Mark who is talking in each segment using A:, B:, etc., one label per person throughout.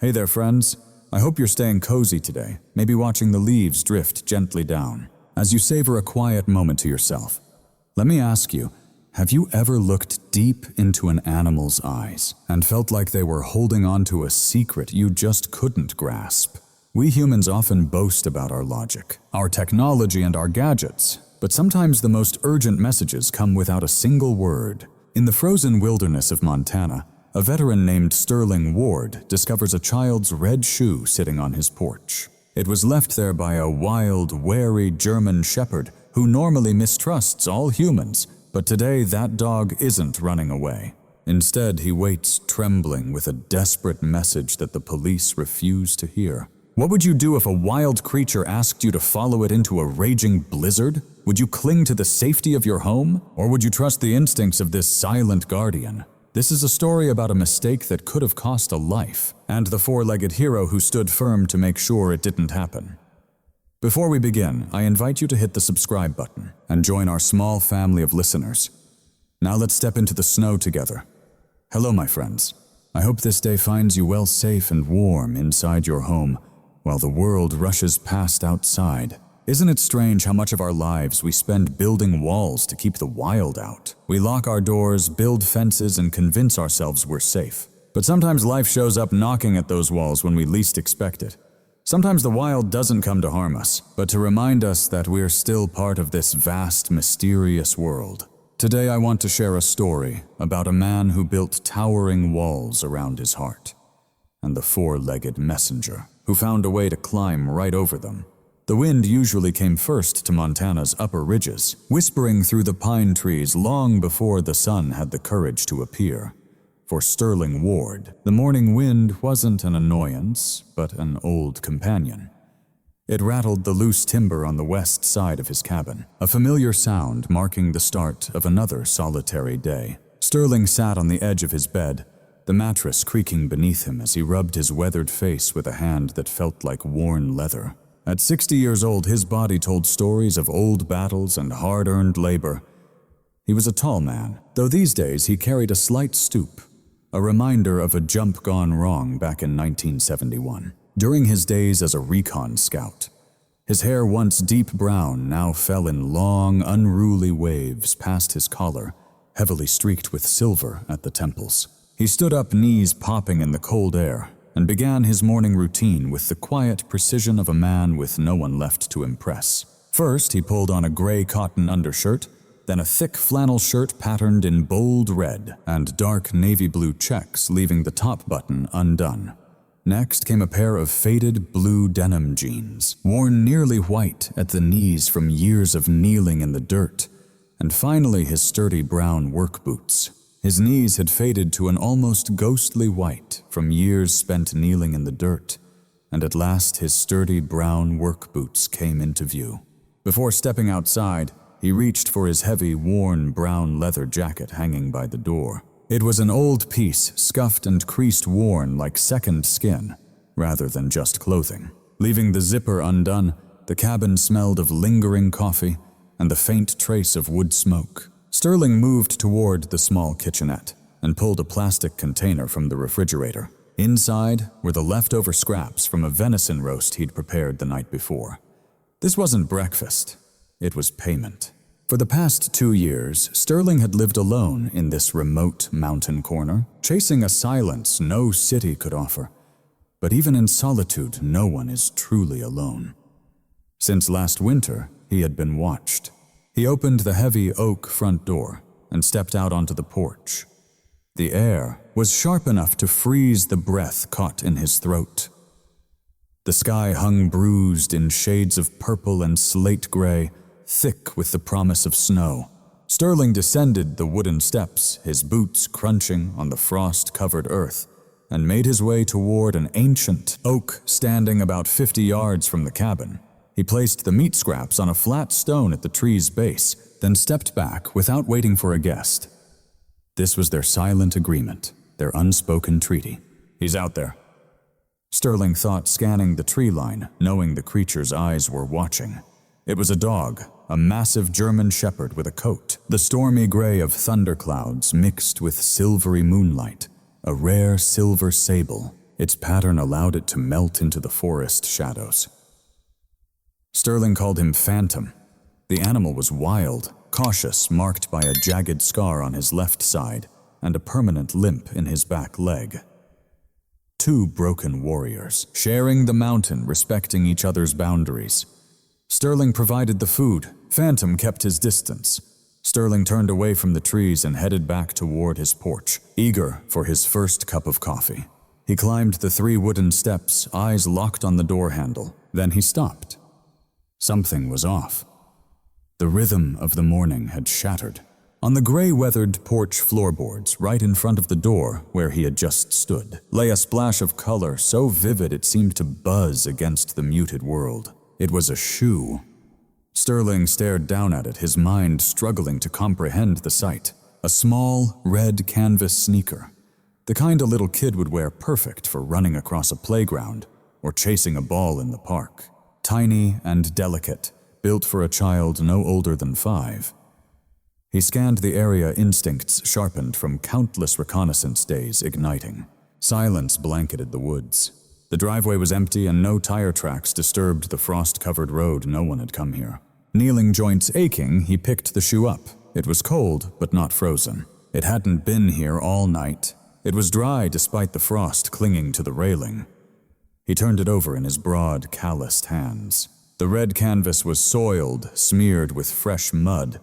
A: Hey there, friends. I hope you're staying cozy today, maybe watching the leaves drift gently down, as you savor a quiet moment to yourself. Let me ask you, have you ever looked deep into an animal's eyes and felt like they were holding on to a secret you just couldn't grasp? We humans often boast about our logic, our technology, and our gadgets, but sometimes the most urgent messages come without a single word. In the frozen wilderness of Montana, a veteran named Sterling Ward discovers a child's red shoe sitting on his porch. It was left there by a wild, wary German shepherd who normally mistrusts all humans, but today that dog isn't running away. Instead, he waits trembling with a desperate message that the police refuse to hear. What would you do if a wild creature asked you to follow it into a raging blizzard? Would you cling to the safety of your home, or would you trust the instincts of this silent guardian? This is a story about a mistake that could have cost a life, and the four-legged hero who stood firm to make sure it didn't happen. Before we begin, I invite you to hit the subscribe button and join our small family of listeners. Now let's step into the snow together. Hello, my friends. I hope this day finds you well safe and warm inside your home, while the world rushes past outside. Isn't it strange how much of our lives we spend building walls to keep the wild out? We lock our doors, build fences, and convince ourselves we're safe. But sometimes life shows up knocking at those walls when we least expect it. Sometimes the wild doesn't come to harm us, but to remind us that we're still part of this vast, mysterious world. Today I want to share a story about a man who built towering walls around his heart, and the four-legged messenger who found a way to climb right over them. The wind usually came first to Montana's upper ridges, whispering through the pine trees long before the sun had the courage to appear. For Sterling Ward, the morning wind wasn't an annoyance, but an old companion. It rattled the loose timber on the west side of his cabin, a familiar sound marking the start of another solitary day. Sterling sat on the edge of his bed, the mattress creaking beneath him as he rubbed his weathered face with a hand that felt like worn leather. At 60 years old, his body told stories of old battles and hard-earned labor. He was a tall man, though these days he carried a slight stoop, a reminder of a jump gone wrong back in 1971. During his days as a recon scout, his hair, once deep brown, now fell in long, unruly waves past his collar, heavily streaked with silver at the temples. He stood up, knees popping in the cold air, and began his morning routine with the quiet precision of a man with no one left to impress. First, he pulled on a gray cotton undershirt, then a thick flannel shirt patterned in bold red and dark navy blue checks, leaving the top button undone. Next came a pair of faded blue denim jeans, worn nearly white at the knees from years of kneeling in the dirt, and finally his sturdy brown work boots. His knees had faded to an almost ghostly white from years spent kneeling in the dirt, and at last his sturdy brown work boots came into view. Before stepping outside, he reached for his heavy, worn brown leather jacket hanging by the door. It was an old piece, scuffed and creased-worn like second skin, rather than just clothing. Leaving the zipper undone, the cabin smelled of lingering coffee and the faint trace of wood smoke. Sterling moved toward the small kitchenette and pulled a plastic container from the refrigerator. Inside were the leftover scraps from a venison roast he'd prepared the night before. This wasn't breakfast, it was payment. For the past 2 years, Sterling had lived alone in this remote mountain corner, chasing a silence no city could offer. But even in solitude, no one is truly alone. Since last winter, he had been watched. He opened the heavy oak front door and stepped out onto the porch. The air was sharp enough to freeze the breath caught in his throat. The sky hung bruised in shades of purple and slate gray, thick with the promise of snow. Sterling descended the wooden steps, his boots crunching on the frost-covered earth, and made his way toward an ancient oak standing about 50 yards from the cabin. He placed the meat scraps on a flat stone at the tree's base, then stepped back without waiting for a guest. This was their silent agreement, their unspoken treaty. He's out there, Sterling thought, scanning the tree line, knowing the creature's eyes were watching. It was a dog, a massive German shepherd with a coat, the stormy gray of thunderclouds mixed with silvery moonlight, a rare silver sable. Its pattern allowed it to melt into the forest shadows. Sterling called him Phantom. The animal was wild, cautious, marked by a jagged scar on his left side and a permanent limp in his back leg. Two broken warriors, sharing the mountain, respecting each other's boundaries. Sterling provided the food. Phantom kept his distance. Sterling turned away from the trees and headed back toward his porch, eager for his first cup of coffee. He climbed the 3 wooden steps, eyes locked on the door handle. Then he stopped. Something was off. The rhythm of the morning had shattered. On the gray-weathered porch floorboards, right in front of the door where he had just stood, lay a splash of color so vivid it seemed to buzz against the muted world. It was a shoe. Sterling stared down at it, his mind struggling to comprehend the sight. A small, red canvas sneaker. The kind a little kid would wear, perfect for running across a playground or chasing a ball in the park. Tiny and delicate, built for a child no older than 5. He scanned the area, instincts sharpened from countless reconnaissance days igniting. Silence blanketed the woods. The driveway was empty and no tire tracks disturbed the frost-covered road. No one had come here. Kneeling joints aching, he picked the shoe up. It was cold, but not frozen. It hadn't been here all night. It was dry despite the frost clinging to the railing. He turned it over in his broad, calloused hands. The red canvas was soiled, smeared with fresh mud,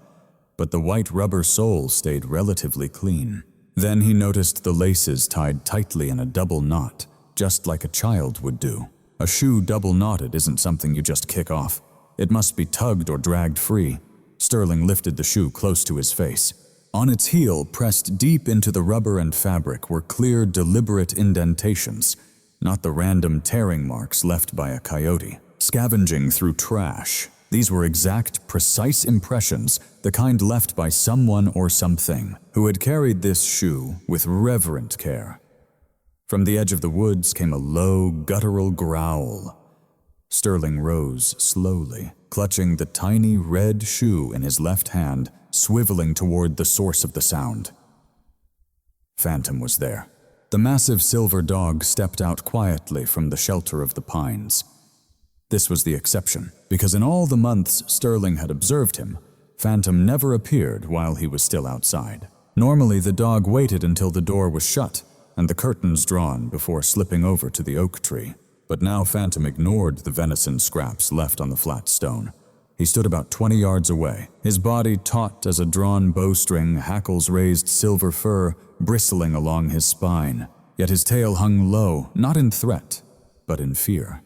A: but the white rubber sole stayed relatively clean. Then he noticed the laces tied tightly in a double knot, just like a child would do. A shoe double knotted isn't something you just kick off. It must be tugged or dragged free. Sterling lifted the shoe close to his face. On its heel, pressed deep into the rubber and fabric, were clear, deliberate indentations, not the random tearing marks left by a coyote. Scavenging through trash, these were exact, precise impressions, the kind left by someone or something who had carried this shoe with reverent care. From the edge of the woods came a low, guttural growl. Sterling rose slowly, clutching the tiny red shoe in his left hand, swiveling toward the source of the sound. Phantom was there. The massive silver dog stepped out quietly from the shelter of the pines. This was the exception, because in all the months Sterling had observed him, Phantom never appeared while he was still outside. Normally, the dog waited until the door was shut and the curtains drawn before slipping over to the oak tree. But now Phantom ignored the venison scraps left on the flat stone. He stood about 20 yards away, his body taut as a drawn bowstring, hackles raised silver fur bristling along his spine. Yet his tail hung low, not in threat, but in fear.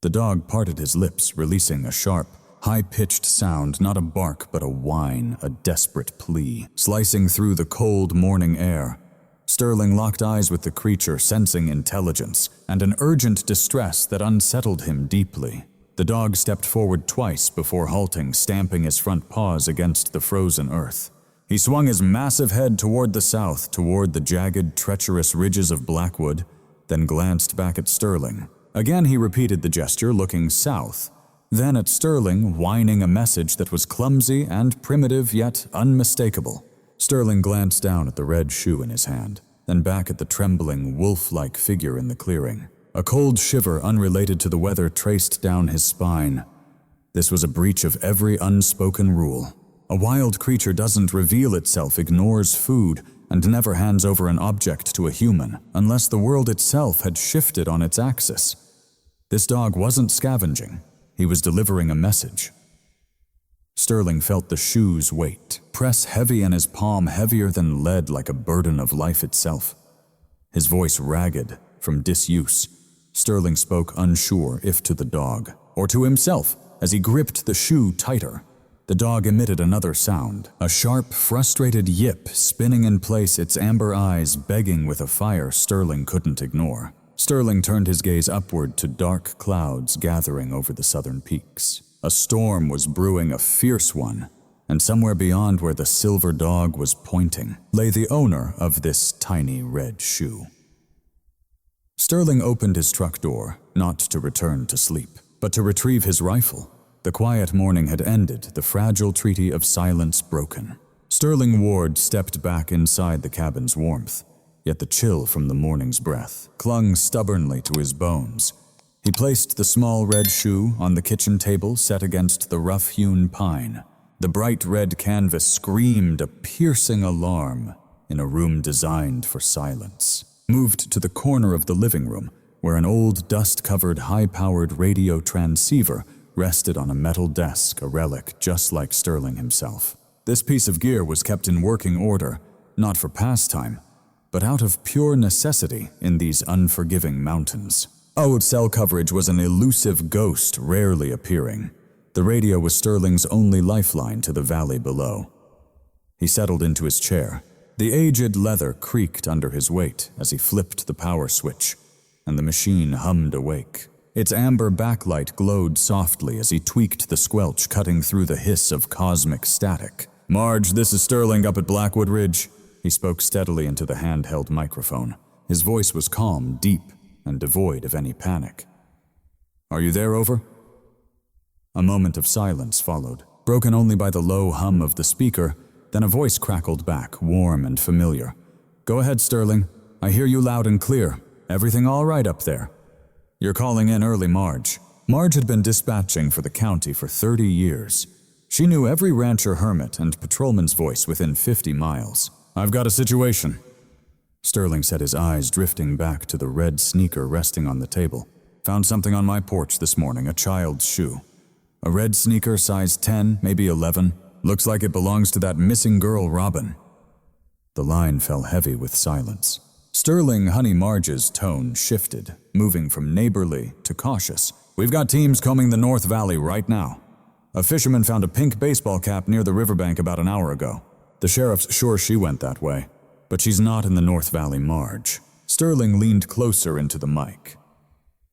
A: The dog parted his lips, releasing a sharp, high-pitched sound, not a bark but a whine, a desperate plea, slicing through the cold morning air. Sterling locked eyes with the creature, sensing intelligence and an urgent distress that unsettled him deeply. The dog stepped forward twice before halting, stamping his front paws against the frozen earth. He swung his massive head toward the south, toward the jagged, treacherous ridges of Blackwood, then glanced back at Sterling. Again he repeated the gesture, looking south, then at Sterling, whining a message that was clumsy and primitive yet unmistakable. Sterling glanced down at the red shoe in his hand, then back at the trembling, wolf-like figure in the clearing. A cold shiver unrelated to the weather traced down his spine. This was a breach of every unspoken rule. A wild creature doesn't reveal itself, ignores food, and never hands over an object to a human, unless the world itself had shifted on its axis. This dog wasn't scavenging. He was delivering a message. Sterling felt the shoe's weight, press heavy in his palm, heavier than lead, like a burden of life itself. His voice ragged from disuse, Sterling spoke unsure if to the dog, or to himself, as he gripped the shoe tighter. The dog emitted another sound, a sharp, frustrated yip, spinning in place, its amber eyes begging with a fire Sterling couldn't ignore. Sterling turned his gaze upward to dark clouds gathering over the southern peaks. A storm was brewing, a fierce one, and somewhere beyond where the silver dog was pointing lay the owner of this tiny red shoe. Sterling opened his truck door, not to return to sleep, but to retrieve his rifle. The quiet morning had ended, the fragile treaty of silence broken. Sterling Ward stepped back inside the cabin's warmth. yet the chill from the morning's breath clung stubbornly to his bones. He placed the small red shoe on the kitchen table set against the rough-hewn pine. The bright red canvas screamed a piercing alarm in a room designed for silence. Moved to the corner of the living room, where an old dust-covered high-powered radio transceiver rested on a metal desk, a relic just like Sterling himself. This piece of gear was kept in working order, not for pastime, but out of pure necessity in these unforgiving mountains. Old cell coverage was an elusive ghost rarely appearing. The radio was Sterling's only lifeline to the valley below. He settled into his chair. The aged leather creaked under his weight as he flipped the power switch, and the machine hummed awake. Its amber backlight glowed softly as he tweaked the squelch, cutting through the hiss of cosmic static. "Marge, this is Sterling up at Blackwood Ridge." He spoke steadily into the handheld microphone. His voice was calm, deep, and devoid of any panic. "Are you there, over?" A moment of silence followed, broken only by the low hum of the speaker. Then a voice crackled back, warm and familiar. "Go ahead, Sterling. I hear you loud and clear. Everything all right up there?" "You're calling in early, Marge." Marge had been dispatching for the county for 30 years. She knew every rancher hermit and patrolman's voice within 50 miles. "I've got a situation." Sterling set his eyes drifting back to the red sneaker resting on the table. "Found something on my porch this morning, a child's shoe. A red sneaker, size 10, maybe 11. Looks like it belongs to that missing girl, Robin." The line fell heavy with silence. Sterling Honey Marge's tone shifted, moving from neighborly to cautious. "We've got teams combing the North Valley right now. A fisherman found a pink baseball cap near the riverbank about an hour ago. The sheriff's sure she went that way, but she's not in the North Valley, Marge." Sterling leaned closer into the mic.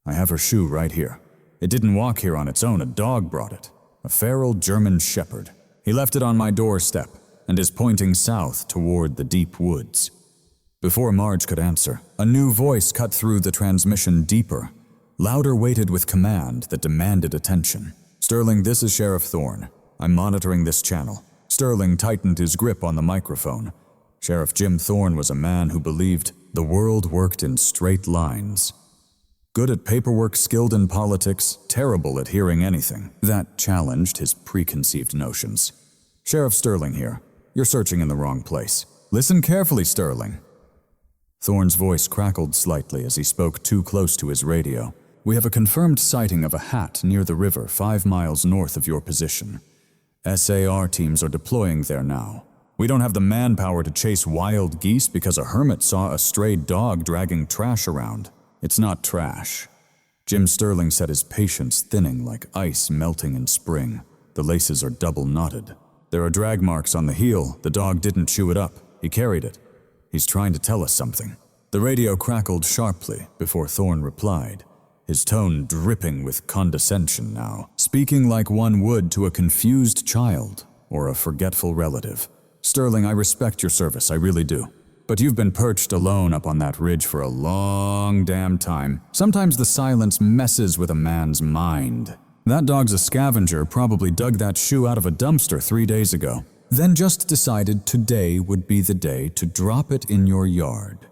A: "I have her shoe right here. It didn't walk here on its own, a dog brought it. A feral German shepherd. He left it on my doorstep and is pointing south toward the deep woods." Before Marge could answer, a new voice cut through the transmission deeper, louder, weighted with command that demanded attention. "Sterling, this is Sheriff Thorne. I'm monitoring this channel." Sterling tightened his grip on the microphone. Sheriff Jim Thorne was a man who believed the world worked in straight lines. Good at paperwork, skilled in politics, terrible at hearing anything. That challenged his preconceived notions. "Sheriff Sterling here. You're searching in the wrong place. Listen carefully, Sterling." Thorne's voice crackled slightly as he spoke too close to his radio. "We have a confirmed sighting of a hat near the river 5 miles north of your position. SAR teams are deploying there now. We don't have the manpower to chase wild geese because a hermit saw a stray dog dragging trash around. It's not trash." Jim Sterling said, his patience thinning like ice melting in spring. "The laces are double knotted. There are drag marks on the heel. The dog didn't chew it up. He carried it. He's trying to tell us something." The radio crackled sharply before Thorne replied, his tone dripping with condescension now, speaking like one would to a confused child or a forgetful relative. "Sterling, I respect your service, I really do. But you've been perched alone up on that ridge for a long damn time. Sometimes the silence messes with a man's mind. That dog's a scavenger, probably dug that shoe out of a dumpster 3 days ago. Then just decided today would be the day to drop it in your yard.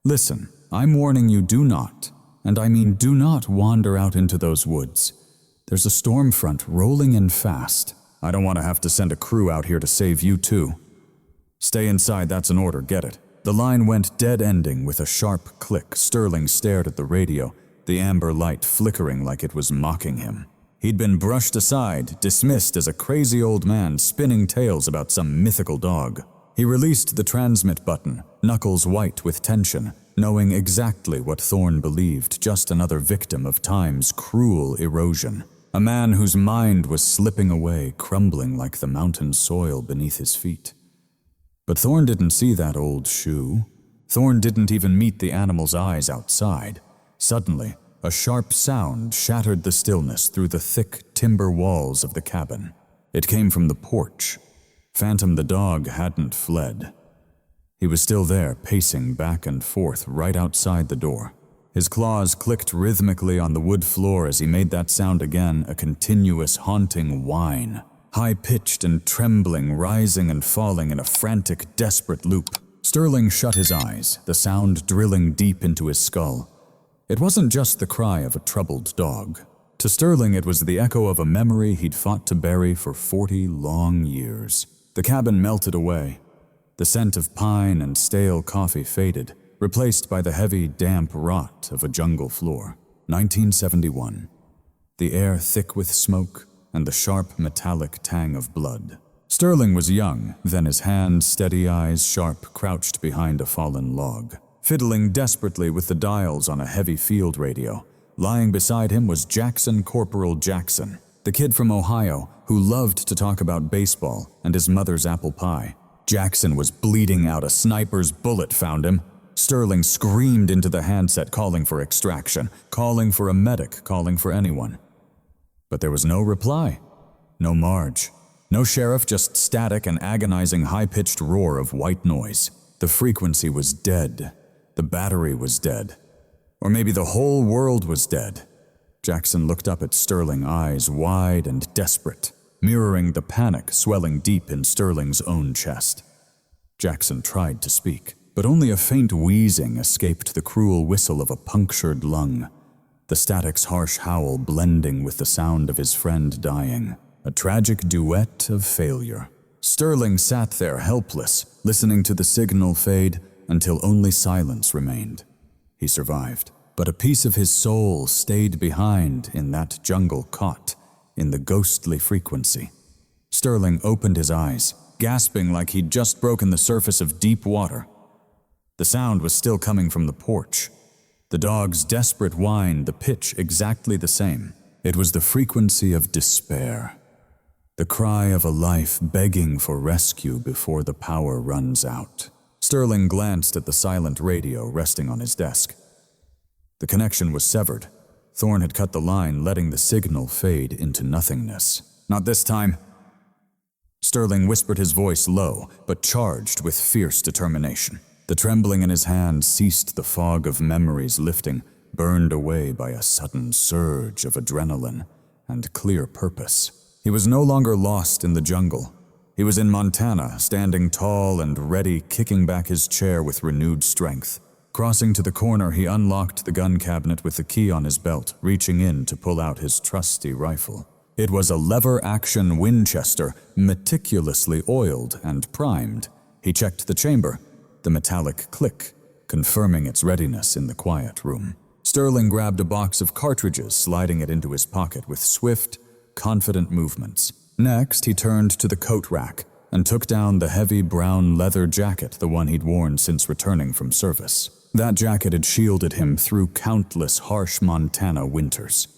A: Listen, I'm warning you, do not, and I mean do not wander out into those woods. There's a storm front rolling in fast. I don't want to have to send a crew out here to save you too. Stay inside, that's an order, get it?" The line went dead-ending with a sharp click. Sterling stared at the radio, the amber light flickering like it was mocking him. He'd been brushed aside, dismissed as a crazy old man spinning tales about some mythical dog. He released the transmit button, knuckles white with tension, knowing exactly what Thorne believed, just another victim of time's cruel erosion. A man whose mind was slipping away, crumbling like the mountain soil beneath his feet. But Thorne didn't see that old shoe. Thorne didn't even meet the animal's eyes outside. Suddenly, a sharp sound shattered the stillness through the thick timber walls of the cabin. It came from the porch. Phantom the dog hadn't fled. He was still there, pacing back and forth right outside the door. His claws clicked rhythmically on the wood floor as he made that sound again, a continuous haunting whine. High-pitched and trembling, rising and falling in a frantic, desperate loop. Sterling shut his eyes, the sound drilling deep into his skull. It wasn't just the cry of a troubled dog. To Sterling, it was the echo of a memory he'd fought to bury for 40 long years. The cabin melted away. The scent of pine and stale coffee faded, replaced by the heavy, damp rot of a jungle floor. 1971. The air thick with smoke and the sharp, metallic tang of blood. Sterling was young, then his hands, steady eyes sharp, crouched behind a fallen log, fiddling desperately with the dials on a heavy field radio. Lying beside him was Jackson Corporal Jackson, the kid from Ohio who loved to talk about baseball and his mother's apple pie. Jackson was bleeding out. A sniper's bullet found him. Sterling screamed into the handset, calling for extraction, calling for a medic, calling for anyone. But there was no reply. No Marge. No sheriff, just static and agonizing high-pitched roar of white noise. The frequency was dead. The battery was dead. Or maybe the whole world was dead. Jackson looked up at Sterling, eyes wide and desperate, mirroring the panic swelling deep in Sterling's own chest. Jackson tried to speak, but only a faint wheezing escaped the cruel whistle of a punctured lung, the static's harsh howl blending with the sound of his friend dying. A tragic duet of failure. Sterling sat there helpless, listening to the signal fade until only silence remained. He survived, but a piece of his soul stayed behind in that jungle caught in the ghostly frequency. Sterling opened his eyes, gasping like he'd just broken the surface of deep water. The sound was still coming from the porch. The dog's desperate whine, the pitch exactly the same. It was the frequency of despair. The cry of a life begging for rescue before the power runs out. Sterling glanced at the silent radio resting on his desk. The connection was severed. Thorne had cut the line, letting the signal fade into nothingness. Not this time. Sterling whispered, his voice low, but charged with fierce determination. The trembling in his hand ceased, the fog of memories lifting, burned away by a sudden surge of adrenaline and clear purpose. He was no longer lost in the jungle. He was in Montana, standing tall and ready, kicking back his chair with renewed strength. Crossing to the corner, he unlocked the gun cabinet with the key on his belt, reaching in to pull out his trusty rifle. It was a lever-action Winchester, meticulously oiled and primed. He checked the chamber, the metallic click, confirming its readiness in the quiet room. Sterling grabbed a box of cartridges, sliding it into his pocket with swift, confident movements. Next, he turned to the coat rack and took down the heavy brown leather jacket, the one he'd worn since returning from service. That jacket had shielded him through countless harsh Montana winters.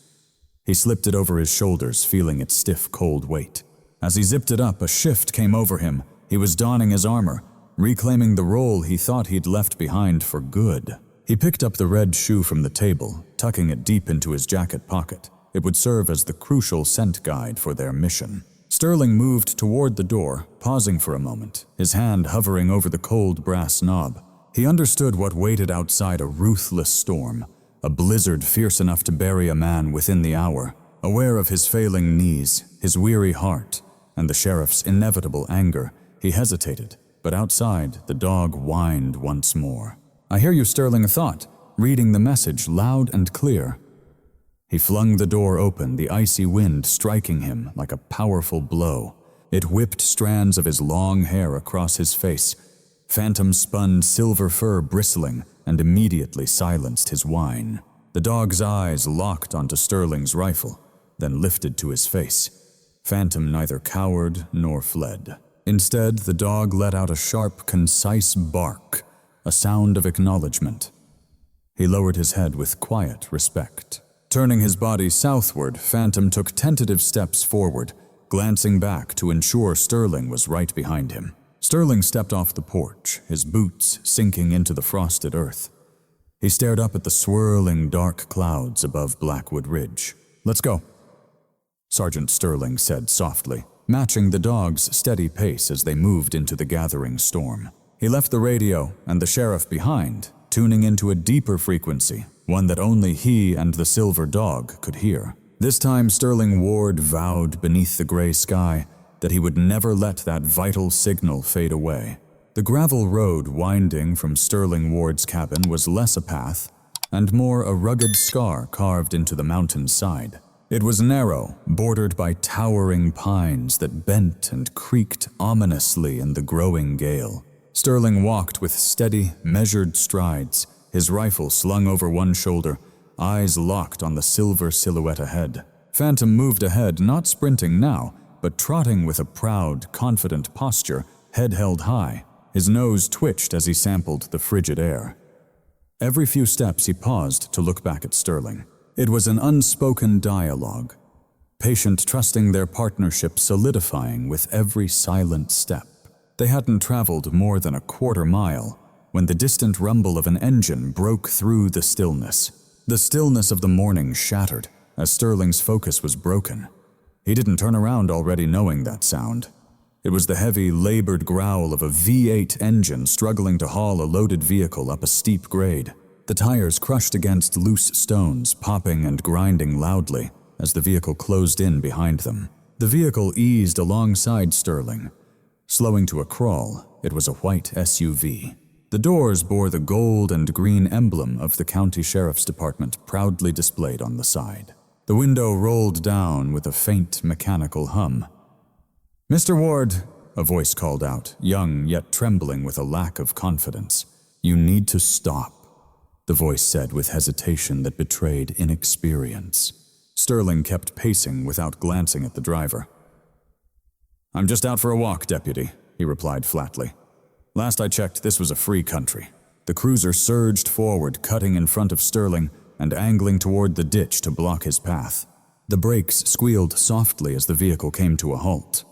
A: He slipped it over his shoulders, feeling its stiff, cold weight. As he zipped it up, a shift came over him. He was donning his armor, reclaiming the role he thought he'd left behind for good. He picked up the red shoe from the table, tucking it deep into his jacket pocket. It would serve as the crucial scent guide for their mission. Sterling moved toward the door, pausing for a moment, his hand hovering over the cold brass knob. He understood what waited outside: a ruthless storm, a blizzard fierce enough to bury a man within the hour. Aware of his failing knees, his weary heart, and the sheriff's inevitable anger, he hesitated, but outside, the dog whined once more. "I hear you," Sterling thought, reading the message loud and clear. He flung the door open, the icy wind striking him like a powerful blow. It whipped strands of his long hair across his face, phantom-spun silver fur bristling, and immediately silenced his whine. The dog's eyes locked onto Sterling's rifle, then lifted to his face. Phantom neither cowered nor fled. Instead, the dog let out a sharp, concise bark, a sound of acknowledgement. He lowered his head with quiet respect. Turning his body southward, Phantom took tentative steps forward, glancing back to ensure Sterling was right behind him. Sterling stepped off the porch, his boots sinking into the frosted earth. He stared up at the swirling dark clouds above Blackwood Ridge. "Let's go," Sergeant Sterling said softly, matching the dog's steady pace as they moved into the gathering storm. He left the radio and the sheriff behind, tuning into a deeper frequency, one that only he and the silver dog could hear. This time Sterling Ward vowed beneath the gray sky that he would never let that vital signal fade away. The gravel road winding from Sterling Ward's cabin was less a path and more a rugged scar carved into the mountain's side. It was narrow, bordered by towering pines that bent and creaked ominously in the growing gale. Sterling walked with steady, measured strides, his rifle slung over one shoulder, eyes locked on the silver silhouette ahead. Phantom moved ahead, not sprinting now, but trotting with a proud, confident posture, head held high. His nose twitched as he sampled the frigid air. Every few steps he paused to look back at Sterling. It was an unspoken dialogue, patient trusting their partnership solidifying with every silent step. They hadn't traveled more than a quarter mile when the distant rumble of an engine broke through the stillness. The stillness of the morning shattered as Sterling's focus was broken. He didn't turn around already knowing that sound. It was the heavy, labored growl of a V8 engine struggling to haul a loaded vehicle up a steep grade. The tires crushed against loose stones, popping and grinding loudly as the vehicle closed in behind them. The vehicle eased alongside Sterling. Slowing to a crawl, it was a white SUV. The doors bore the gold and green emblem of the county sheriff's department proudly displayed on the side. The window rolled down with a faint mechanical hum. "Mr. Ward," a voice called out, young yet trembling with a lack of confidence. "You need to stop," the voice said with hesitation that betrayed inexperience. Sterling kept pacing without glancing at the driver. "I'm just out for a walk, Deputy," he replied flatly. "Last I checked, this was a free country." The cruiser surged forward, cutting in front of Sterling and angling toward the ditch to block his path. The brakes squealed softly as the vehicle came to a halt.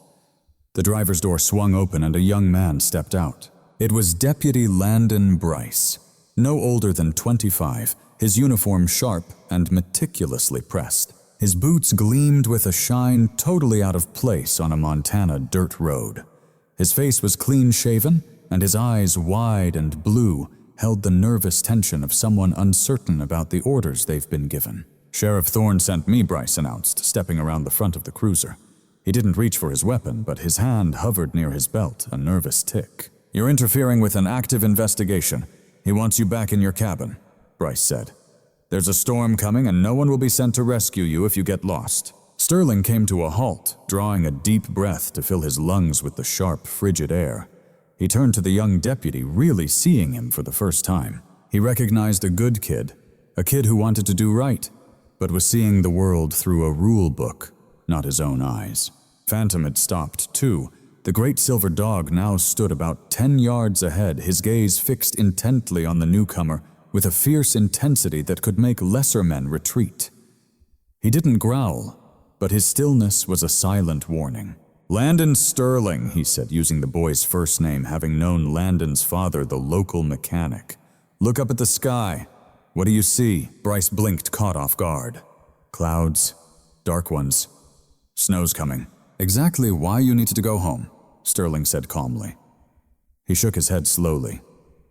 A: The driver's door swung open and a young man stepped out. It was Deputy Landon Bryce, no older than 25, his uniform sharp and meticulously pressed. His boots gleamed with a shine totally out of place on a Montana dirt road. His face was clean-shaven, and his eyes, wide and blue, held the nervous tension of someone uncertain about the orders they've been given. "Sheriff Thorne sent me," Bryce announced, stepping around the front of the cruiser. He didn't reach for his weapon, but his hand hovered near his belt, a nervous tick. "You're interfering with an active investigation. He wants you back in your cabin," Bryce said. "There's a storm coming and no one will be sent to rescue you if you get lost." Sterling came to a halt, drawing a deep breath to fill his lungs with the sharp, frigid air. He turned to the young deputy, really seeing him for the first time. He recognized a good kid, a kid who wanted to do right, but was seeing the world through a rule book, not his own eyes. Phantom had stopped, too. The great silver dog now stood about 10 yards ahead, his gaze fixed intently on the newcomer with a fierce intensity that could make lesser men retreat. He didn't growl, but his stillness was a silent warning. "Landon Sterling," he said, using the boy's first name, having known Landon's father, the local mechanic. "Look up at the sky. What do you see?" Bryce blinked, caught off guard. "Clouds. Dark ones. Snow's coming." "Exactly why you needed to go home," Sterling said calmly. He shook his head slowly.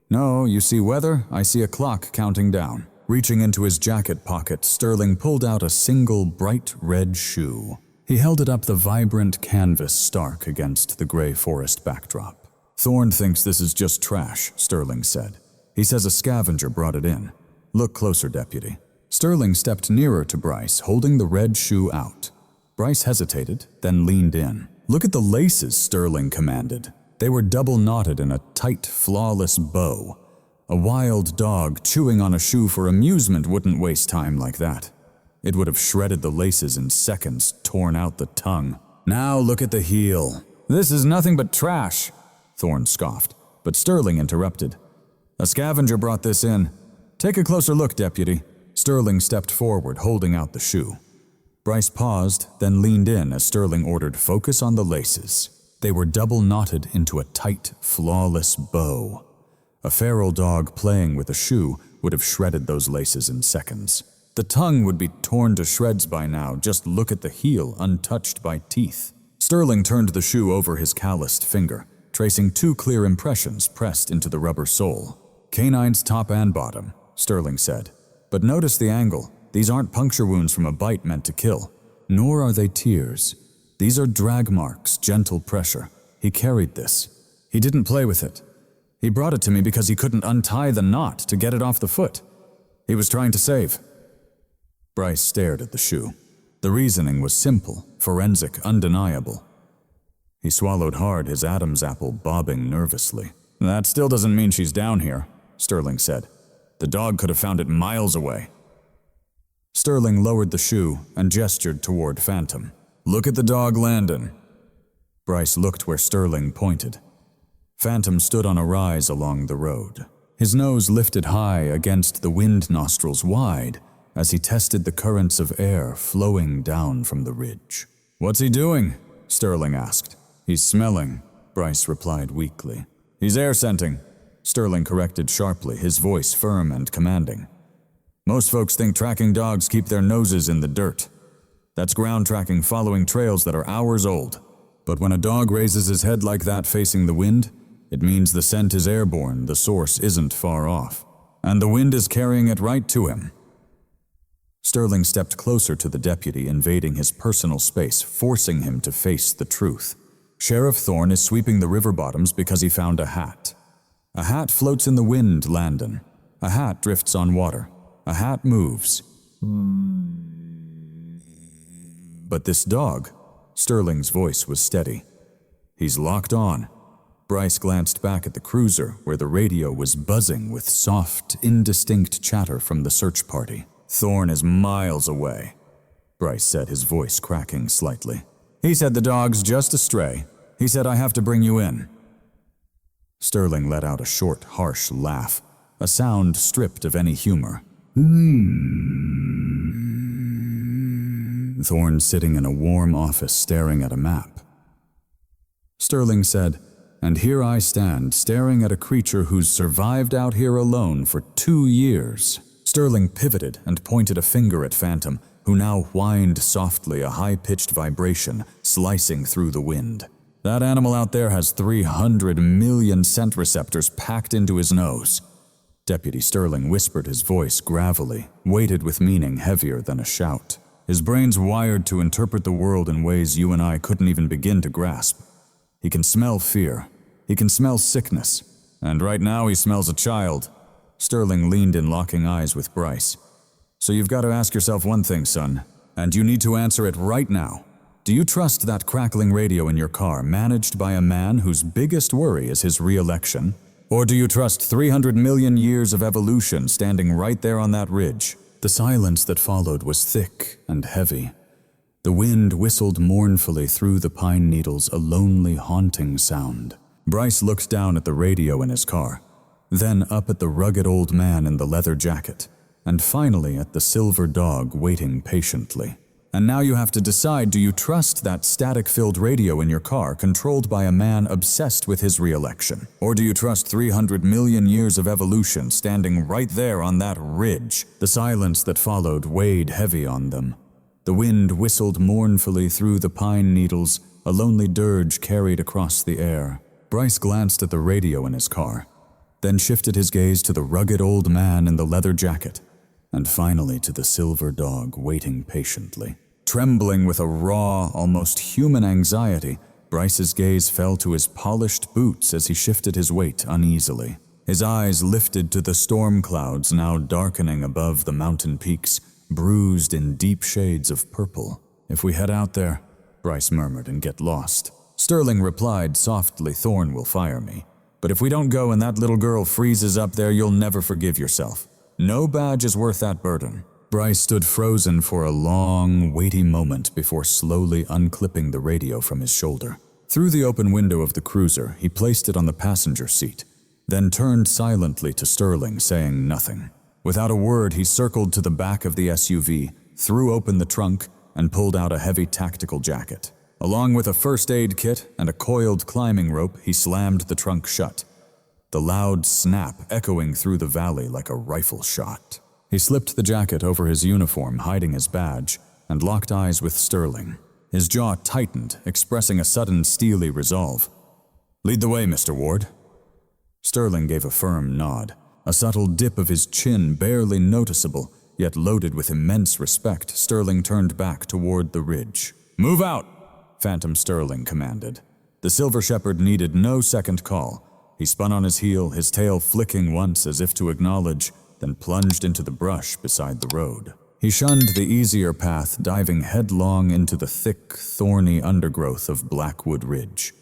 A: "No, you see weather, I see a clock counting down." Reaching into his jacket pocket, Sterling pulled out a single bright red shoe. He held it up the vibrant canvas stark against the gray forest backdrop. "Thorne thinks this is just trash," Sterling said. "He says a scavenger brought it in. Look closer, Deputy." Sterling stepped nearer to Bryce, holding the red shoe out. Bryce hesitated, then leaned in. "Look at the laces," Sterling commanded. They were double-knotted in a tight, flawless bow. A wild dog chewing on a shoe for amusement wouldn't waste time like that. It would have shredded the laces in seconds, torn out the tongue. "Now look at the heel." "This is nothing but trash," Thorne scoffed, but Sterling interrupted. "A scavenger brought this in. Take a closer look, Deputy." Sterling stepped forward, holding out the shoe. Bryce paused, then leaned in as Sterling ordered focus on the laces. They were double-knotted into a tight, flawless bow. A feral dog playing with a shoe would have shredded those laces in seconds. The tongue would be torn to shreds by now. Just look at the heel, untouched by teeth. Sterling turned the shoe over his calloused finger, tracing 2 clear impressions pressed into the rubber sole. "Canine's top and bottom," Sterling said. "But notice the angle. These aren't puncture wounds from a bite meant to kill. Nor are they tears. These are drag marks, gentle pressure. He carried this. He didn't play with it. He brought it to me because he couldn't untie the knot to get it off the foot. He was trying to save." Bryce stared at the shoe. The reasoning was simple, forensic, undeniable. He swallowed hard, his Adam's apple bobbing nervously. "That still doesn't mean she's down here," Sterling said. "The dog could have found it miles away." Sterling lowered the shoe and gestured toward Phantom. "Look at the dog, Landon." Bryce looked where Sterling pointed. Phantom stood on a rise along the road. His nose lifted high against the wind nostrils wide as he tested the currents of air flowing down from the ridge. "What's he doing?" Sterling asked. "He's smelling," Bryce replied weakly. "He's air scenting," Sterling corrected sharply, his voice firm and commanding. "Most folks think tracking dogs keep their noses in the dirt. That's ground tracking following trails that are hours old. But when a dog raises his head like that facing the wind, it means the scent is airborne, the source isn't far off. And the wind is carrying it right to him." Sterling stepped closer to the deputy, invading his personal space, forcing him to face the truth. "Sheriff Thorne is sweeping the river bottoms because he found a hat. A hat floats in the wind, Landon. A hat drifts on water. A hat moves. But this dog," Sterling's voice was steady. "He's locked on." Bryce glanced back at the cruiser, where the radio was buzzing with soft, indistinct chatter from the search party. "Thorne is miles away," Bryce said, his voice cracking slightly. "He said the dog's just a stray. He said I have to bring you in." Sterling let out a short, harsh laugh, a sound stripped of any humor. Thorne sitting in a warm office staring at a map. Sterling said, "And here I stand, staring at a creature who's survived out here alone for 2 years. Sterling pivoted and pointed a finger at Phantom, who now whined softly, a high-pitched vibration slicing through the wind. "That animal out there has 300 million scent receptors packed into his nose." Deputy Sterling whispered, his voice gravelly, weighted with meaning heavier than a shout. "His brain's wired to interpret the world in ways you and I couldn't even begin to grasp. He can smell fear. He can smell sickness. And right now he smells a child." Sterling leaned in, locking eyes with Bryce. "So you've got to ask yourself one thing, son, and you need to answer it right now. Do you trust that crackling radio in your car, managed by a man whose biggest worry is his re-election? Or do you trust 300 million years of evolution standing right there on that ridge?" The silence that followed was thick and heavy. The wind whistled mournfully through the pine needles, a lonely, haunting sound. Bryce looked down at the radio in his car, then up at the rugged old man in the leather jacket, and finally at the silver dog waiting patiently. "And now you have to decide, do you trust that static-filled radio in your car controlled by a man obsessed with his re-election? Or do you trust 300 million years of evolution standing right there on that ridge?" The silence that followed weighed heavy on them. The wind whistled mournfully through the pine needles, a lonely dirge carried across the air. Bryce glanced at the radio in his car, then shifted his gaze to the rugged old man in the leather jacket, and finally to the silver dog waiting patiently. Trembling with a raw, almost human anxiety, Bryce's gaze fell to his polished boots as he shifted his weight uneasily. His eyes lifted to the storm clouds now darkening above the mountain peaks, bruised in deep shades of purple. "If we head out there," Bryce murmured, "and get lost." Sterling replied softly, "Thorne will fire me. But if we don't go and that little girl freezes up there, you'll never forgive yourself. No badge is worth that burden." Bryce stood frozen for a long, weighty moment before slowly unclipping the radio from his shoulder. Through the open window of the cruiser, he placed it on the passenger seat, then turned silently to Sterling, saying nothing. Without a word, he circled to the back of the SUV, threw open the trunk, and pulled out a heavy tactical jacket. Along with a first aid kit and a coiled climbing rope, he slammed the trunk shut, the loud snap echoing through the valley like a rifle shot. He slipped the jacket over his uniform, hiding his badge, and locked eyes with Sterling. His jaw tightened, expressing a sudden steely resolve. "Lead the way, Mr. Ward." Sterling gave a firm nod, a subtle dip of his chin barely noticeable, yet loaded with immense respect. Sterling turned back toward the ridge. "Move out!" Phantom Sterling commanded. The Silver Shepherd needed no second call. He spun on his heel, his tail flicking once as if to acknowledge, then plunged into the brush beside the road. He shunned the easier path, diving headlong into the thick, thorny undergrowth of Blackwood Ridge.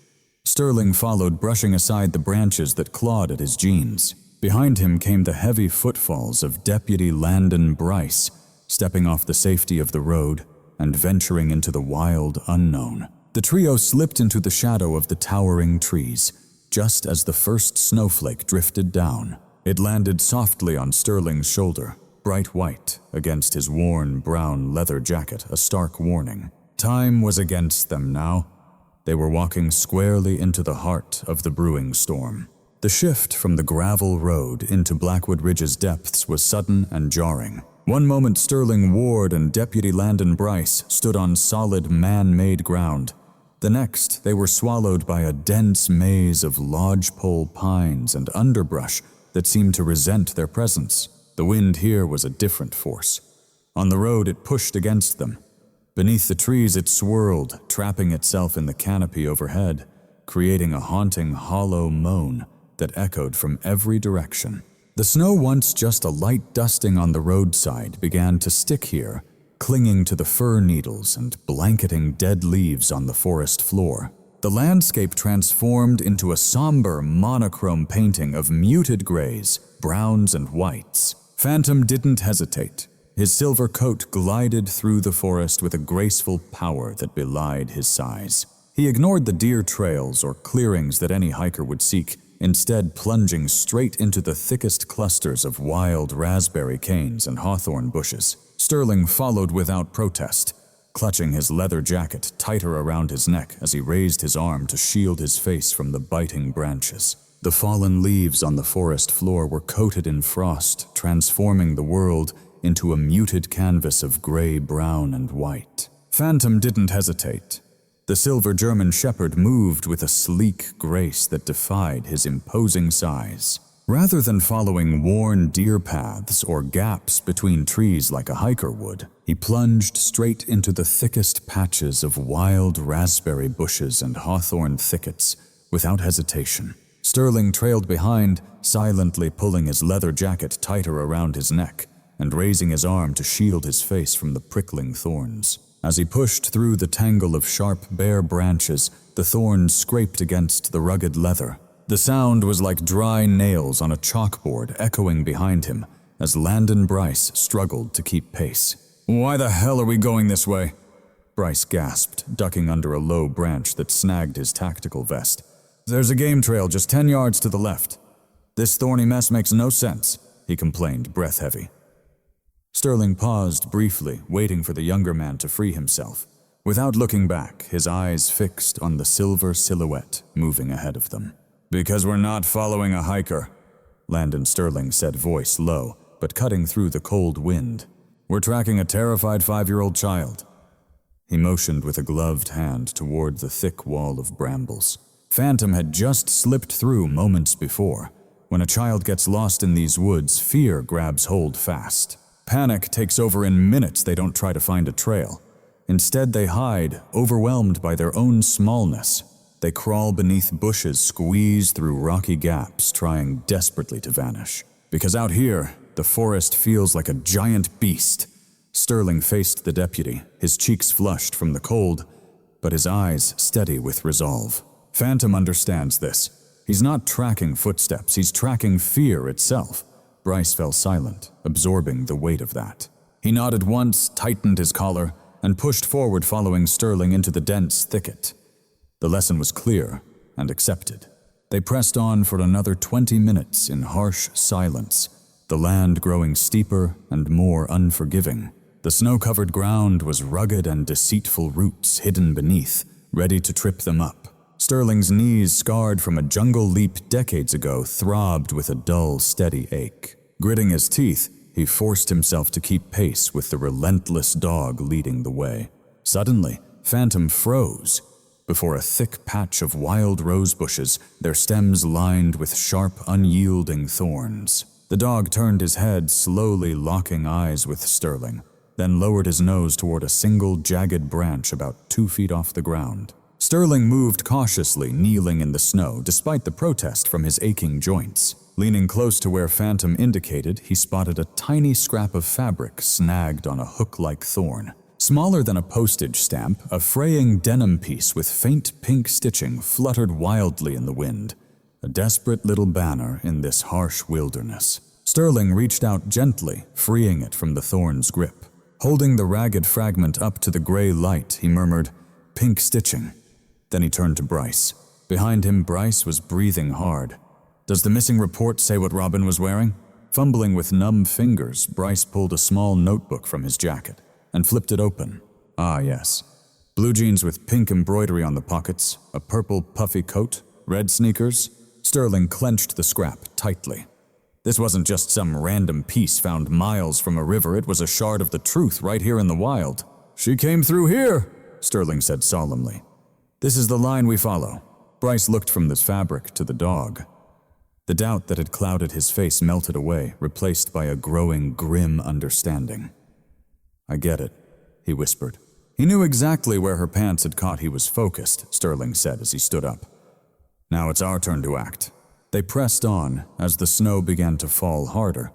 A: Sterling followed, brushing aside the branches that clawed at his jeans. Behind him came the heavy footfalls of Deputy Landon Bryce, stepping off the safety of the road and venturing into the wild unknown. The trio slipped into the shadow of the towering trees, just as the first snowflake drifted down. It landed softly on Sterling's shoulder, bright white against his worn brown leather jacket, a stark warning. Time was against them now. They were walking squarely into the heart of the brewing storm. The shift from the gravel road into Blackwood Ridge's depths was sudden and jarring. One moment Sterling Ward and Deputy Landon Bryce stood on solid man-made ground. The next, they were swallowed by a dense maze of lodgepole pines and underbrush that seemed to resent their presence. The wind here was a different force. On the road, it pushed against them. Beneath the trees, it swirled, trapping itself in the canopy overhead, creating a haunting, hollow moan that echoed from every direction. The snow, once just a light dusting on the roadside, began to stick here, clinging to the fir needles and blanketing dead leaves on the forest floor. The landscape transformed into a somber, monochrome painting of muted grays, browns, and whites. Phantom didn't hesitate. His silver coat glided through the forest with a graceful power that belied his size. He ignored the deer trails or clearings that any hiker would seek, instead plunging straight into the thickest clusters of wild raspberry canes and hawthorn bushes. Sterling followed without protest, clutching his leather jacket tighter around his neck as he raised his arm to shield his face from the biting branches. The fallen leaves on the forest floor were coated in frost, transforming the world into a muted canvas of gray, brown, and white. Phantom didn't hesitate. The silver German shepherd moved with a sleek grace that defied his imposing size. Rather than following worn deer paths or gaps between trees like a hiker would, he plunged straight into the thickest patches of wild raspberry bushes and hawthorn thickets without hesitation. Sterling trailed behind, silently pulling his leather jacket tighter around his neck and raising his arm to shield his face from the prickling thorns. As he pushed through the tangle of sharp, bare branches, the thorns scraped against the rugged leather. The sound was like dry nails on a chalkboard echoing behind him as Landon Bryce struggled to keep pace. "Why the hell are we going this way?" Bryce gasped, ducking under a low branch that snagged his tactical vest. "There's a game trail just 10 yards to the left. This thorny mess makes no sense," he complained, breath heavy. Sterling paused briefly, waiting for the younger man to free himself. Without looking back, his eyes fixed on the silver silhouette moving ahead of them. "Because we're not following a hiker," Landon Sterling said, voice low, but cutting through the cold wind. "We're tracking a terrified 5-year-old child." He motioned with a gloved hand toward the thick wall of brambles. Phantom had just slipped through moments before. When a child gets lost in these woods, fear grabs hold fast. Panic takes over in minutes. They don't try to find a trail. Instead, they hide, overwhelmed by their own smallness. They crawl beneath bushes, squeeze through rocky gaps, trying desperately to vanish. Because out here, the forest feels like a giant beast. Sterling faced the deputy, his cheeks flushed from the cold, but his eyes steady with resolve. Phantom understands this. He's not tracking footsteps, he's tracking fear itself. Bryce fell silent, absorbing the weight of that. He nodded once, tightened his collar, and pushed forward, following Sterling into the dense thicket. The lesson was clear and accepted. They pressed on for another 20 minutes in harsh silence, the land growing steeper and more unforgiving. The snow-covered ground was rugged and deceitful roots hidden beneath, ready to trip them up. Sterling's knees, scarred from a jungle leap decades ago, throbbed with a dull, steady ache. Gritting his teeth, he forced himself to keep pace with the relentless dog leading the way. Suddenly, Phantom froze before a thick patch of wild rose bushes, their stems lined with sharp, unyielding thorns. The dog turned his head, slowly locking eyes with Sterling, then lowered his nose toward a single jagged branch about 2 feet off the ground. Sterling moved cautiously, kneeling in the snow, despite the protest from his aching joints. Leaning close to where Phantom indicated, he spotted a tiny scrap of fabric snagged on a hook-like thorn. Smaller than a postage stamp, a fraying denim piece with faint pink stitching fluttered wildly in the wind. A desperate little banner in this harsh wilderness. Sterling reached out gently, freeing it from the thorn's grip. Holding the ragged fragment up to the gray light, he murmured, "Pink stitching." Then he turned to Bryce. Behind him, Bryce was breathing hard. "Does the missing report say what Robin was wearing?" Fumbling with numb fingers, Bryce pulled a small notebook from his jacket and flipped it open. Ah, yes. Blue jeans with pink embroidery on the pockets, a purple puffy coat, red sneakers. Sterling clenched the scrap tightly. This wasn't just some random piece found miles from a river, it was a shard of the truth right here in the wild. "She came through here," Sterling said solemnly. "This is the line we follow." Bryce looked from the fabric to the dog. The doubt that had clouded his face melted away, replaced by a growing, grim understanding. "I get it," he whispered. He knew exactly where her pants had caught he was focused, Sterling said as he stood up. "Now it's our turn to act." They pressed on as the snow began to fall harder,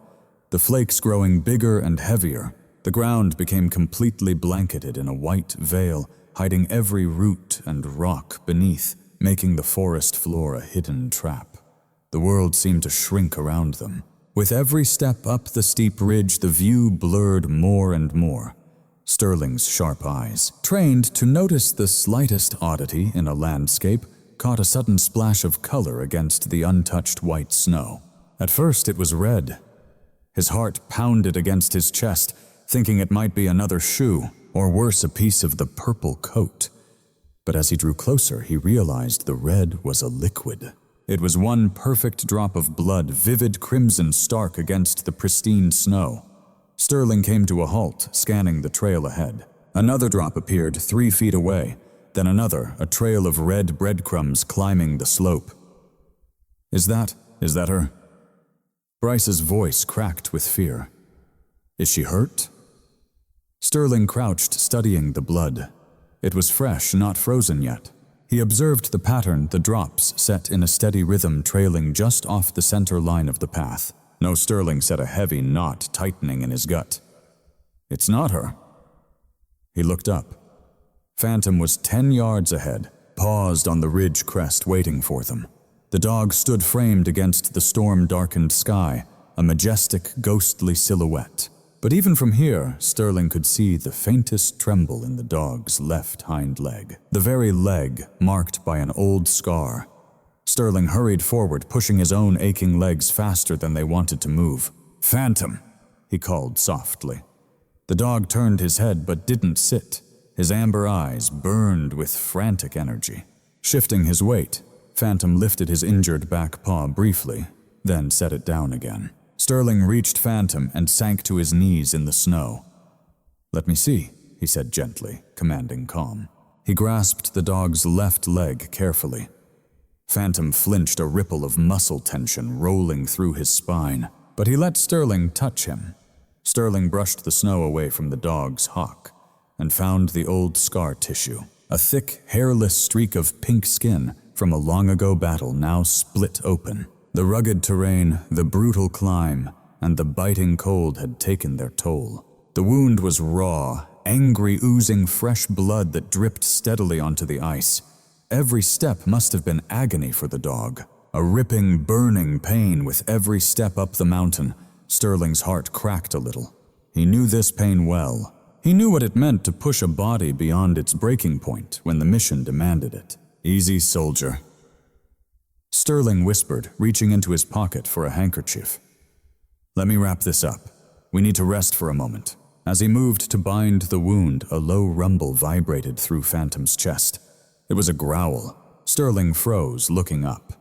A: the flakes growing bigger and heavier. The ground became completely blanketed in a white veil, hiding every root and rock beneath, making the forest floor a hidden trap. The world seemed to shrink around them. With every step up the steep ridge, the view blurred more and more. Sterling's sharp eyes, trained to notice the slightest oddity in a landscape, caught a sudden splash of color against the untouched white snow. At first it was red. His heart pounded against his chest, thinking it might be another shoe, or worse, a piece of the purple coat. But as he drew closer, he realized the red was a liquid. It was one perfect drop of blood, vivid crimson stark against the pristine snow. Sterling came to a halt, scanning the trail ahead. Another drop appeared 3 feet away, then another, a trail of red breadcrumbs climbing the slope. Is that her?" Bryce's voice cracked with fear. "Is she hurt?" Sterling crouched, studying the blood. It was fresh, not frozen yet. He observed the pattern, the drops set in a steady rhythm trailing just off the center line of the path. No, Sterling set a heavy knot tightening in his gut. "It's not her." He looked up. Phantom was 10 yards ahead, paused on the ridge crest waiting for them. The dog stood framed against the storm-darkened sky, a majestic, ghostly silhouette. But even from here, Sterling could see the faintest tremble in the dog's left hind leg, the very leg marked by an old scar. Sterling hurried forward, pushing his own aching legs faster than they wanted to move. "Phantom," he called softly. The dog turned his head but didn't sit. His amber eyes burned with frantic energy. Shifting his weight, Phantom lifted his injured back paw briefly, then set it down again. Sterling reached Phantom and sank to his knees in the snow. "Let me see," he said gently, commanding calm. He grasped the dog's left leg carefully. Phantom flinched, a ripple of muscle tension rolling through his spine, but he let Sterling touch him. Sterling brushed the snow away from the dog's hock and found the old scar tissue, a thick, hairless streak of pink skin from a long-ago battle now split open. The rugged terrain, the brutal climb, and the biting cold had taken their toll. The wound was raw, angry, oozing fresh blood that dripped steadily onto the ice. Every step must have been agony for the dog, a ripping, burning pain with every step up the mountain. Sterling's heart cracked a little. He knew this pain well. He knew what it meant to push a body beyond its breaking point when the mission demanded it. "Easy, soldier," Sterling whispered, reaching into his pocket for a handkerchief. "Let me wrap this up. We need to rest for a moment." As he moved to bind the wound, a low rumble vibrated through Phantom's chest. It was a growl. Sterling froze, looking up.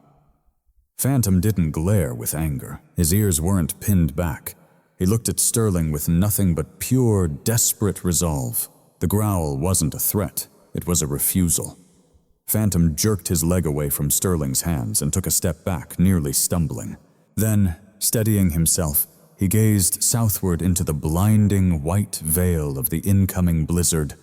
A: Phantom didn't glare with anger. His ears weren't pinned back. He looked at Sterling with nothing but pure, desperate resolve. The growl wasn't a threat. It was a refusal. Phantom jerked his leg away from Sterling's hands and took a step back, nearly stumbling. Then, steadying himself, he gazed southward into the blinding white veil of the incoming blizzard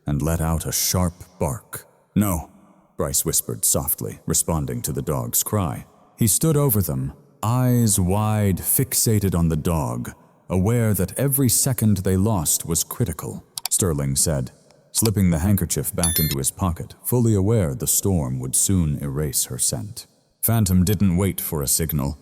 A: and let out a sharp bark. "No," Bryce whispered softly, responding to the dog's cry. He stood over them, eyes wide, fixated on the dog, aware that every second they lost was critical. Sterling said, slipping the handkerchief back into his pocket, fully aware the storm would soon erase her scent. Phantom didn't wait for a signal.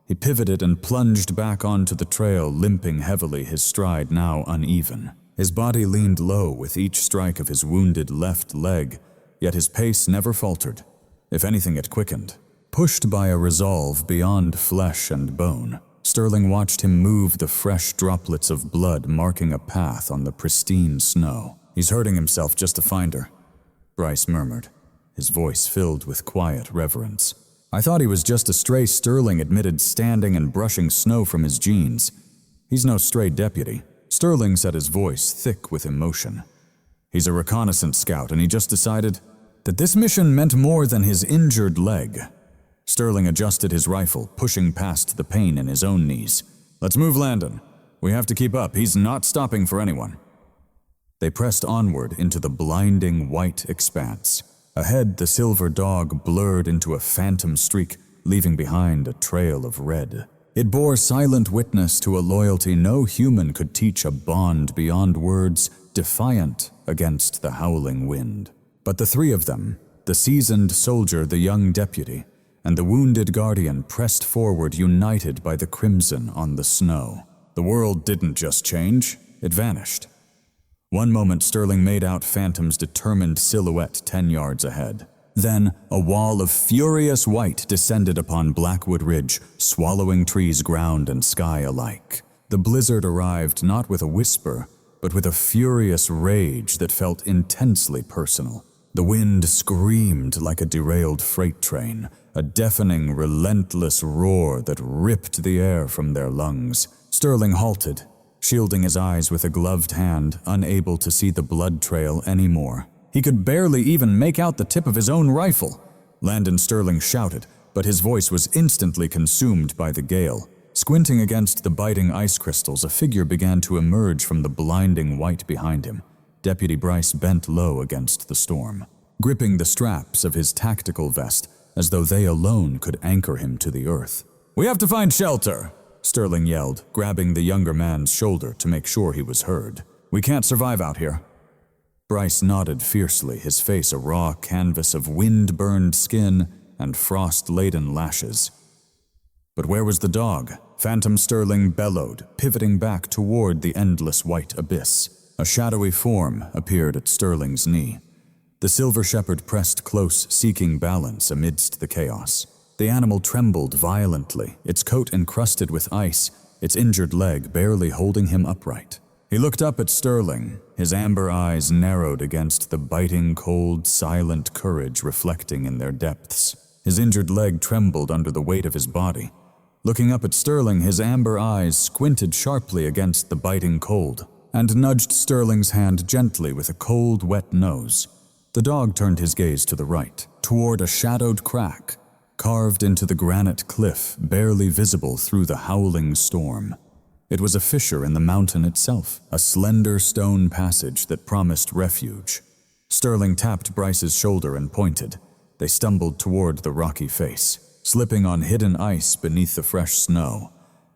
A: He pivoted and plunged back onto the trail, limping heavily, his stride now uneven. His body leaned low with each strike of his wounded left leg, yet his pace never faltered. If anything, it quickened. Pushed by a resolve beyond flesh and bone, Sterling watched him move, the fresh droplets of blood marking a path on the pristine snow. He's hurting himself just to find her, Bryce murmured, his voice filled with quiet reverence. I thought he was just a stray, Sterling admitted, standing and brushing snow from his jeans. He's no stray deputy, Sterling said, his voice thick with emotion. He's a reconnaissance scout, and he just decided that this mission meant more than his injured leg. Sterling adjusted his rifle, pushing past the pain in his own knees. Let's move, Landon. We have to keep up. He's not stopping for anyone. They pressed onward into the blinding white expanse. Ahead, the silver dog blurred into a phantom streak, leaving behind a trail of red. It bore silent witness to a loyalty no human could teach, a bond beyond words, defiant against the howling wind. But the three of them, the seasoned soldier, the young deputy, and the wounded guardian, pressed forward, united by the crimson on the snow. The world didn't just change, it vanished. One moment Sterling made out Phantom's determined silhouette 10 yards ahead. Then a wall of furious white descended upon Blackwood Ridge, swallowing trees, ground, and sky alike. The blizzard arrived not with a whisper, but with a furious rage that felt intensely personal. The wind screamed like a derailed freight train, a deafening, relentless roar that ripped the air from their lungs. Sterling halted, shielding his eyes with a gloved hand, unable to see the blood trail anymore. He could barely even make out the tip of his own rifle. Landon Sterling shouted, but his voice was instantly consumed by the gale. Squinting against the biting ice crystals, a figure began to emerge from the blinding white behind him. Deputy Bryce bent low against the storm, gripping the straps of his tactical vest as though they alone could anchor him to the earth. "We have to find shelter," Sterling yelled, grabbing the younger man's shoulder to make sure he was heard. "We can't survive out here." Bryce nodded fiercely, his face a raw canvas of wind-burned skin and frost-laden lashes. But where was the dog? Phantom Sterling bellowed, pivoting back toward the endless white abyss. A shadowy form appeared at Sterling's knee. The silver shepherd pressed close, seeking balance amidst the chaos. The animal trembled violently, its coat encrusted with ice, its injured leg barely holding him upright. He looked up at Sterling, his amber eyes narrowed against the biting, cold, silent courage reflecting in their depths. His injured leg trembled under the weight of his body. Looking up at Sterling, his amber eyes squinted sharply against the biting cold, and nudged Sterling's hand gently with a cold, wet nose. The dog turned his gaze to the right, toward a shadowed crack, carved into the granite cliff, barely visible through the howling storm. It was a fissure in the mountain itself, a slender stone passage that promised refuge. Sterling tapped Bryce's shoulder and pointed. They stumbled toward the rocky face, slipping on hidden ice beneath the fresh snow.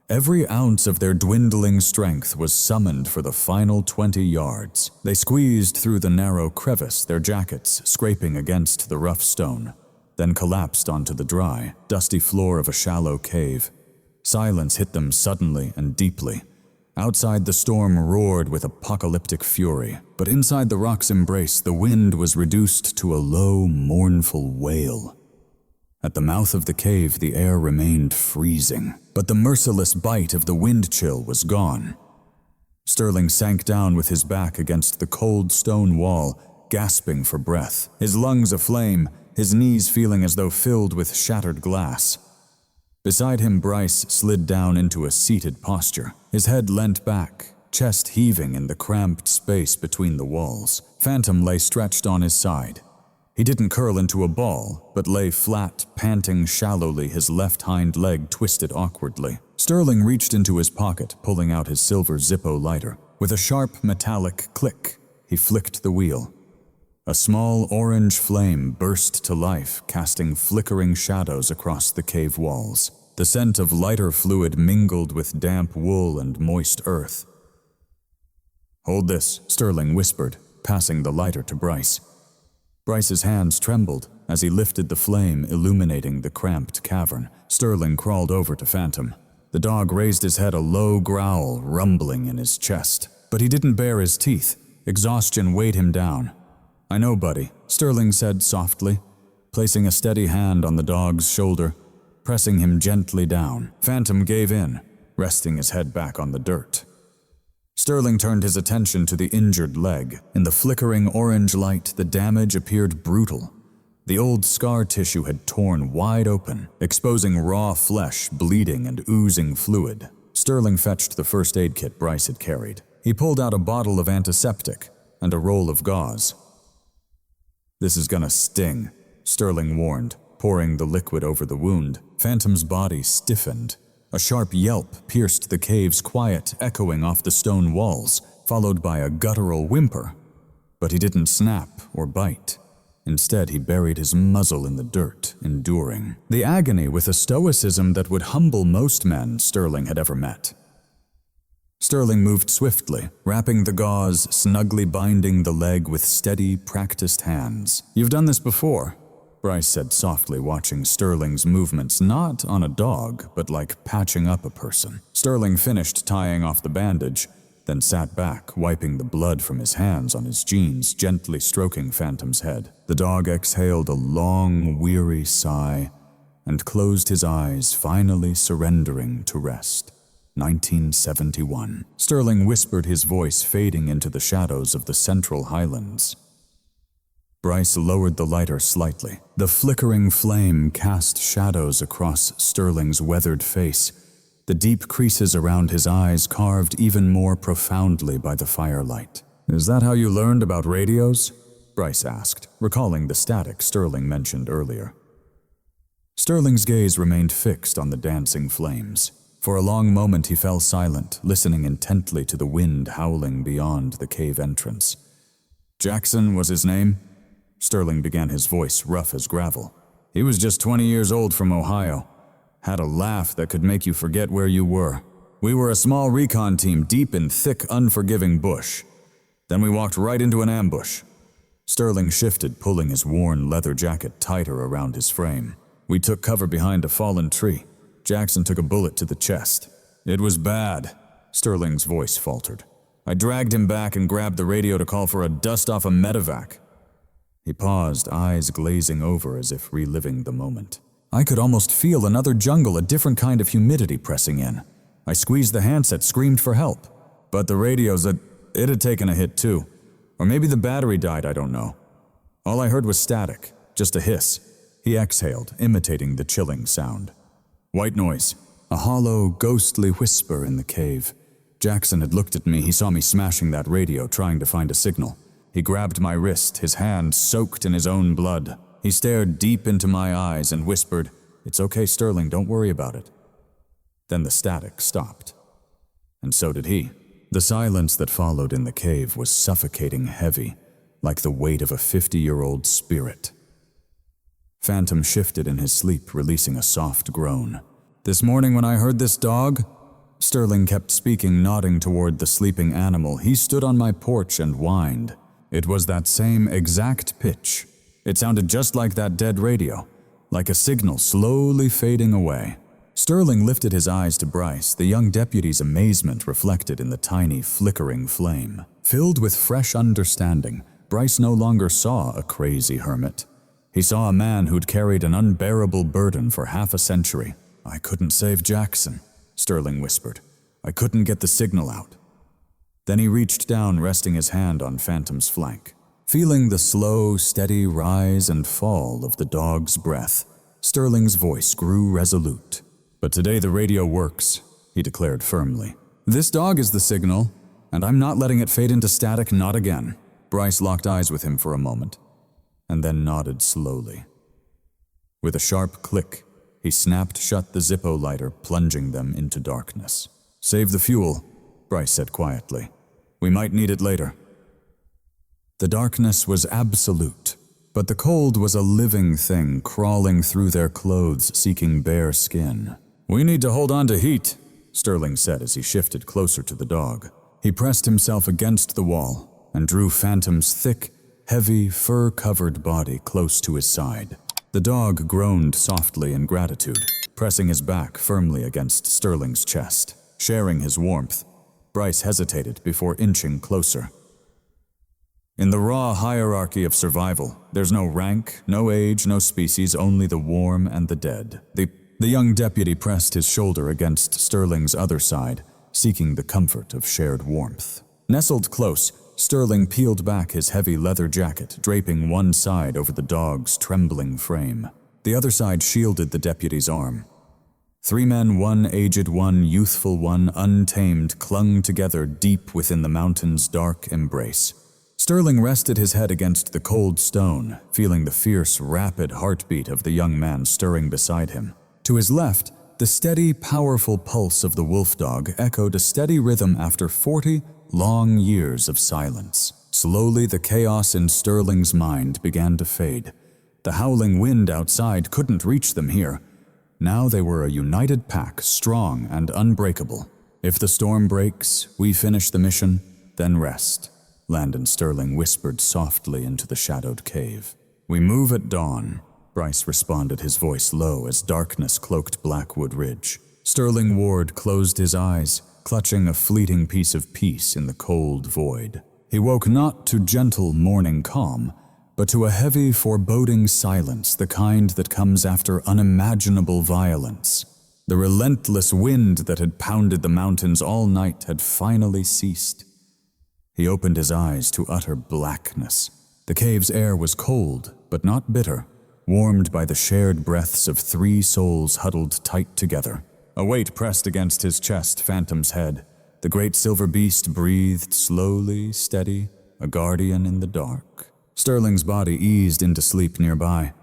A: Every ounce of their dwindling strength was summoned for the final 20 yards. They squeezed through the narrow crevice, their jackets scraping against the rough stone, then collapsed onto the dry, dusty floor of a shallow cave. Silence hit them suddenly and deeply. Outside, the storm roared with apocalyptic fury, but inside the rock's embrace, the wind was reduced to a low, mournful wail. At the mouth of the cave, the air remained freezing, but the merciless bite of the wind chill was gone. Sterling sank down with his back against the cold stone wall, gasping for breath, his lungs aflame, his knees feeling as though filled with shattered glass. Beside him, Bryce slid down into a seated posture, his head leant back, chest heaving in the cramped space between the walls. Phantom lay stretched on his side. He didn't curl into a ball, but lay flat, panting shallowly, his left hind leg twisted awkwardly. Sterling reached into his pocket, pulling out his silver Zippo lighter. With a sharp, metallic click, he flicked the wheel. A small orange flame burst to life, casting flickering shadows across the cave walls. The scent of lighter fluid mingled with damp wool and moist earth. "Hold this," Sterling whispered, passing the lighter to Bryce. Bryce's hands trembled as he lifted the flame, illuminating the cramped cavern. Sterling crawled over to Phantom. The dog raised his head, a low growl rumbling in his chest. But he didn't bare his teeth. Exhaustion weighed him down. "I know, buddy," Sterling said softly, placing a steady hand on the dog's shoulder, pressing him gently down. Phantom gave in, resting his head back on the dirt. Sterling turned his attention to the injured leg. In the flickering orange light, the damage appeared brutal. The old scar tissue had torn wide open, exposing raw flesh, bleeding and oozing fluid. Sterling fetched the first aid kit Bryce had carried. He pulled out a bottle of antiseptic and a roll of gauze. "This is gonna sting," Sterling warned, pouring the liquid over the wound. Phantom's body stiffened. A sharp yelp pierced the cave's quiet, echoing off the stone walls, followed by a guttural whimper. But he didn't snap or bite. Instead, he buried his muzzle in the dirt, enduring the agony with a stoicism that would humble most men Sterling had ever met. Sterling moved swiftly, wrapping the gauze, snugly binding the leg with steady, practiced hands. "You've done this before," Bryce said softly, watching Sterling's movements, not on a dog, but like patching up a person. Sterling finished tying off the bandage, then sat back, wiping the blood from his hands on his jeans, gently stroking Phantom's head. The dog exhaled a long, weary sigh and closed his eyes, finally surrendering to rest. 1971. Sterling whispered, his voice fading into the shadows of the Central Highlands. Bryce lowered the lighter slightly. The flickering flame cast shadows across Sterling's weathered face, the deep creases around his eyes carved even more profoundly by the firelight. "Is that how you learned about radios?" Bryce asked, recalling the static Sterling mentioned earlier. Sterling's gaze remained fixed on the dancing flames. For a long moment he fell silent, listening intently to the wind howling beyond the cave entrance. "Jackson was his name?" Sterling began, his voice rough as gravel. "He was just 20 years old, from Ohio. Had a laugh that could make you forget where you were. We were a small recon team deep in thick, unforgiving bush. Then we walked right into an ambush." Sterling shifted, pulling his worn leather jacket tighter around his frame. "We took cover behind a fallen tree. Jackson took a bullet to the chest. It was bad." Sterling's voice faltered. "I dragged him back and grabbed the radio to call for a dust-off a medevac." He paused, eyes glazing over as if reliving the moment. "I could almost feel another jungle, a different kind of humidity pressing in. I squeezed the handset, screamed for help. But the radio's it had taken a hit too. Or maybe the battery died, I don't know. All I heard was static, just a hiss." He exhaled, imitating the chilling sound. "White noise, a hollow, ghostly whisper in the cave. Jackson had looked at me. He saw me smashing that radio, trying to find a signal. He grabbed my wrist, his hand soaked in his own blood. He stared deep into my eyes and whispered, 'It's okay, Sterling, don't worry about it.' Then the static stopped. And so did he. The silence that followed in the cave was suffocating heavy, like the weight of a 50-year-old spirit." Phantom shifted in his sleep, releasing a soft groan. "This morning when I heard this dog," Sterling kept speaking, nodding toward the sleeping animal, "he stood on my porch and whined. It was that same exact pitch. It sounded just like that dead radio, like a signal slowly fading away." Sterling lifted his eyes to Bryce, the young deputy's amazement reflected in the tiny, flickering flame. Filled with fresh understanding, Bryce no longer saw a crazy hermit. He saw a man who'd carried an unbearable burden for half a century. "I couldn't save Jackson," Sterling whispered. "I couldn't get the signal out." Then he reached down, resting his hand on Phantom's flank. Feeling the slow, steady rise and fall of the dog's breath, Sterling's voice grew resolute. "But today the radio works," he declared firmly. "This dog is the signal, and I'm not letting it fade into static, not again." Bryce locked eyes with him for a moment, and then nodded slowly. With a sharp click, he snapped shut the Zippo lighter, plunging them into darkness. "Save the fuel," Bryce said quietly. "We might need it later." The darkness was absolute, but the cold was a living thing crawling through their clothes seeking bare skin. "We need to hold on to heat," Sterling said as he shifted closer to the dog. He pressed himself against the wall and drew Phantom's thick, heavy, fur-covered body close to his side. The dog groaned softly in gratitude, pressing his back firmly against Sterling's chest, sharing his warmth. Bryce hesitated before inching closer. In the raw hierarchy of survival, there's no rank, no age, no species, only the warm and the dead. The young deputy pressed his shoulder against Sterling's other side, seeking the comfort of shared warmth. Nestled close, Sterling peeled back his heavy leather jacket, draping one side over the dog's trembling frame. The other side shielded the deputy's arm. 3 men, 1 aged, 1 youthful, 1 untamed, clung together deep within the mountain's dark embrace. Sterling rested his head against the cold stone, feeling the fierce, rapid heartbeat of the young man stirring beside him. To his left, the steady, powerful pulse of the wolf dog echoed a steady rhythm after 40 long years of silence. Slowly, the chaos in Sterling's mind began to fade. The howling wind outside couldn't reach them here. Now they were a united pack, strong and unbreakable. "If the storm breaks, we finish the mission, then rest," Landon Sterling whispered softly into the shadowed cave. "We move at dawn," Bryce responded, his voice low as darkness cloaked Blackwood Ridge. Sterling Ward closed his eyes, clutching a fleeting piece of peace in the cold void. He woke not to gentle morning calm, but to a heavy, foreboding silence, the kind that comes after unimaginable violence. The relentless wind that had pounded the mountains all night had finally ceased. He opened his eyes to utter blackness. The cave's air was cold, but not bitter, warmed by the shared breaths of 3 souls huddled tight together. A weight pressed against his chest, Phantom's head. The great silver beast breathed slowly, steady, a guardian in the dark. Sterling's body eased into sleep nearby.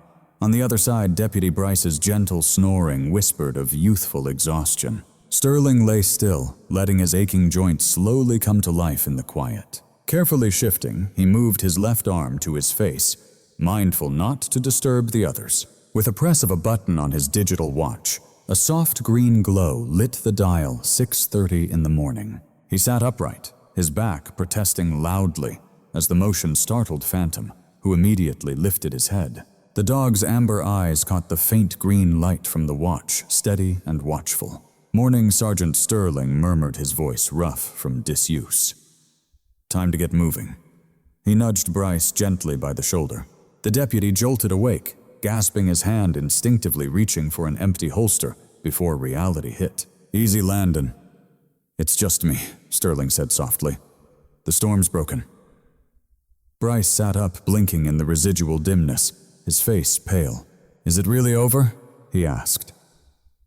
A: On the other side, Deputy Bryce's gentle snoring whispered of youthful exhaustion. Sterling lay still, letting his aching joints slowly come to life in the quiet. Carefully shifting, he moved his left arm to his face, mindful not to disturb the others. With a press of a button on his digital watch, a soft green glow lit the dial 6:30 in the morning. He sat upright, his back protesting loudly, as the motion startled Phantom, who immediately lifted his head. The dog's amber eyes caught the faint green light from the watch, steady and watchful. Morning Sergeant Sterling murmured, his voice rough from disuse. "Time to get moving." He nudged Bryce gently by the shoulder. The deputy jolted awake, gasping his hand instinctively reaching for an empty holster before reality hit. "Easy, Landon." "It's just me," Sterling said softly. "The storm's broken." Bryce sat up, blinking in the residual dimness, his face pale. "Is it really over?" he asked.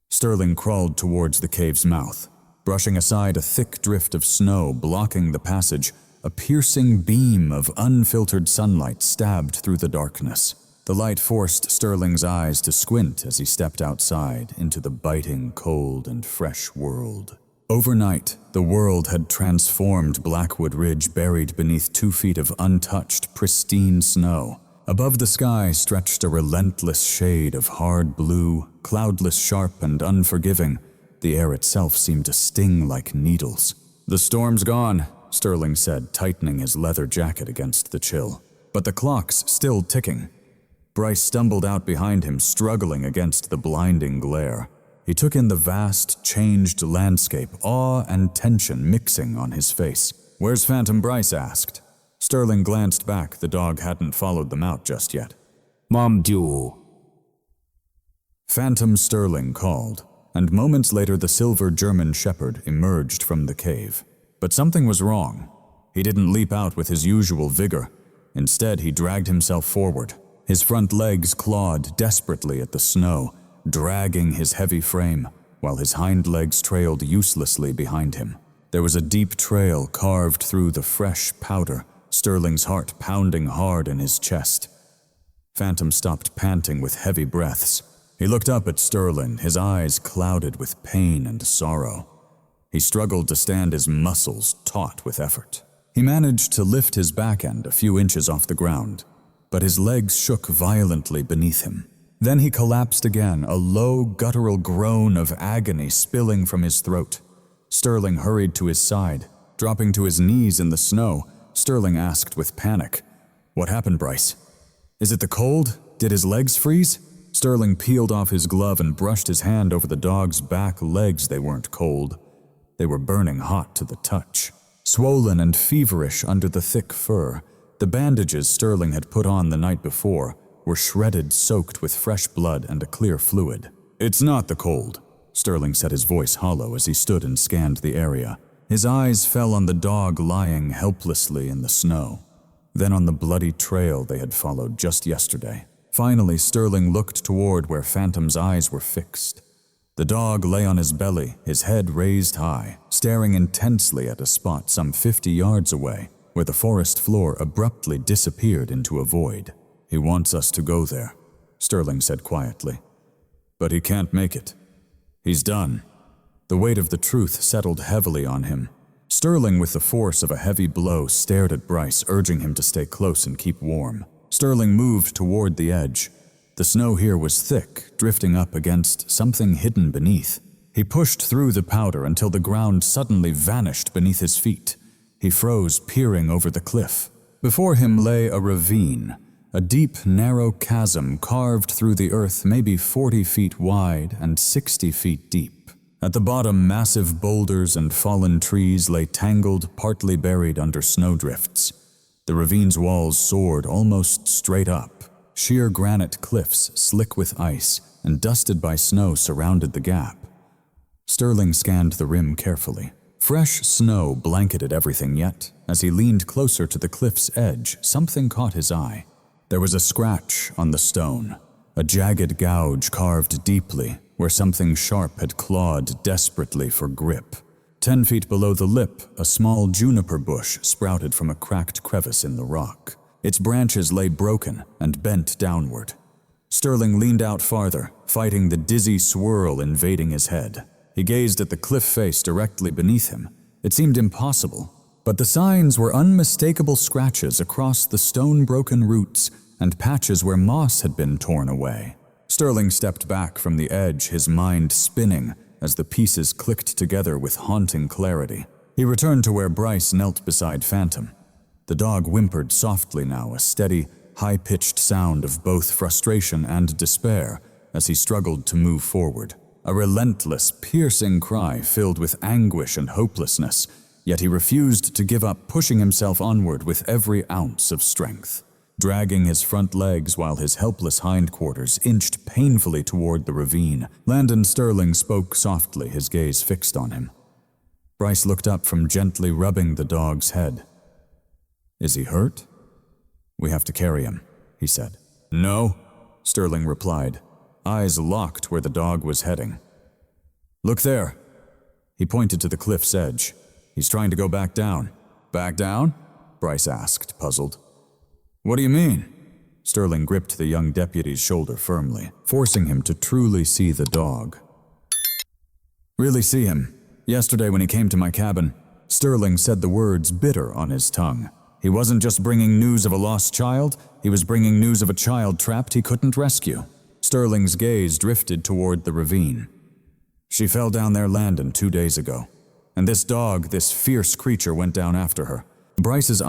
A: Sterling crawled towards the cave's mouth, brushing aside a thick drift of snow blocking the passage. A piercing beam of unfiltered sunlight stabbed through the darkness. The light forced Sterling's eyes to squint as he stepped outside into the biting, cold, and fresh world. Overnight, the world had transformed Blackwood Ridge, buried beneath 2 feet of untouched, pristine snow. Above the sky stretched a relentless shade of hard blue, cloudless, sharp, and unforgiving. The air itself seemed to sting like needles. "The storm's gone," Sterling said, tightening his leather jacket against the chill. But the clock's still ticking. Bryce stumbled out behind him, struggling against the blinding glare. He took in the vast, changed landscape, awe and tension mixing on his face. "Where's Phantom?" Bryce asked. Sterling glanced back. The dog hadn't followed them out just yet.
B: "Mom, do."
A: Phantom Sterling called, and moments later the silver German shepherd emerged from the cave. But something was wrong. He didn't leap out with his usual vigor. Instead, he dragged himself forward. His front legs clawed desperately at the snow, dragging his heavy frame, while his hind legs trailed uselessly behind him. There was a deep trail carved through the fresh powder, Sterling's heart pounding hard in his chest. Phantom stopped panting with heavy breaths. He looked up at Sterling, his eyes clouded with pain and sorrow. He struggled to stand, his muscles taut with effort. He managed to lift his back end a few inches off the ground, but his legs shook violently beneath him. Then he collapsed again, a low, guttural groan of agony spilling from his throat. Sterling hurried to his side. Dropping to his knees in the snow, Sterling asked with panic, "What happened, Bryce? Is it the cold? Did his legs freeze?" Sterling peeled off his glove and brushed his hand over the dog's back legs. They weren't cold. They were burning hot to the touch. Swollen and feverish under the thick fur, the bandages Sterling had put on the night before were shredded, soaked with fresh blood and a clear fluid. "It's not the cold," Sterling said, his voice hollow as he stood and scanned the area. His eyes fell on the dog lying helplessly in the snow, then on the bloody trail they had followed just yesterday. Finally, Sterling looked toward where Phantom's eyes were fixed. The dog lay on his belly, his head raised high, staring intensely at a spot some 50 yards away, where the forest floor abruptly disappeared into a void. "He wants us to go there," Sterling said quietly. "But he can't make it. He's done." The weight of the truth settled heavily on him. Sterling, with the force of a heavy blow, stared at Bryce, urging him to stay close and keep warm. Sterling moved toward the edge. The snow here was thick, drifting up against something hidden beneath. He pushed through the powder until the ground suddenly vanished beneath his feet. He froze, peering over the cliff. Before him lay a ravine, a deep, narrow chasm carved through the earth, maybe 40 feet wide and 60 feet deep. At the bottom, massive boulders and fallen trees lay tangled, partly buried under snowdrifts. The ravine's walls soared almost straight up. Sheer granite cliffs, slick with ice and dusted by snow, surrounded the gap. Sterling scanned the rim carefully. Fresh snow blanketed everything, yet, as he leaned closer to the cliff's edge, something caught his eye. There was a scratch on the stone, a jagged gouge carved deeply, where something sharp had clawed desperately for grip. 10 feet below the lip, a small juniper bush sprouted from a cracked crevice in the rock. Its branches lay broken and bent downward. Sterling leaned out farther, fighting the dizzy swirl invading his head. He gazed at the cliff face directly beneath him. It seemed impossible, but the signs were unmistakable scratches across the stone-broken roots and patches where moss had been torn away. Sterling stepped back from the edge, his mind spinning as the pieces clicked together with haunting clarity. He returned to where Bryce knelt beside Phantom. The dog whimpered softly now, a steady, high-pitched sound of both frustration and despair as he struggled to move forward. A relentless, piercing cry filled with anguish and hopelessness, yet he refused to give up, pushing himself onward with every ounce of strength. Dragging his front legs while his helpless hindquarters inched painfully toward the ravine, Landon Sterling spoke softly, his gaze fixed on him. Bryce looked up from gently rubbing the dog's head. "Is he hurt?" "We have to carry him," he said. "No," Sterling replied, eyes locked where the dog was heading. "Look there." He pointed to the cliff's edge. "He's trying to go back down." "Back down?" Bryce asked, puzzled. "What do you mean?" Sterling gripped the young deputy's shoulder firmly, forcing him to truly see the dog. "Really see him. Yesterday when he came to my cabin," Sterling said, the words bitter on his tongue. "He wasn't just bringing news of a lost child, he was bringing news of a child trapped he couldn't rescue." Sterling's gaze drifted toward the ravine. "She fell down there, Landon, 2 days ago. And this dog, this fierce creature, went down after her." Bryce's eyes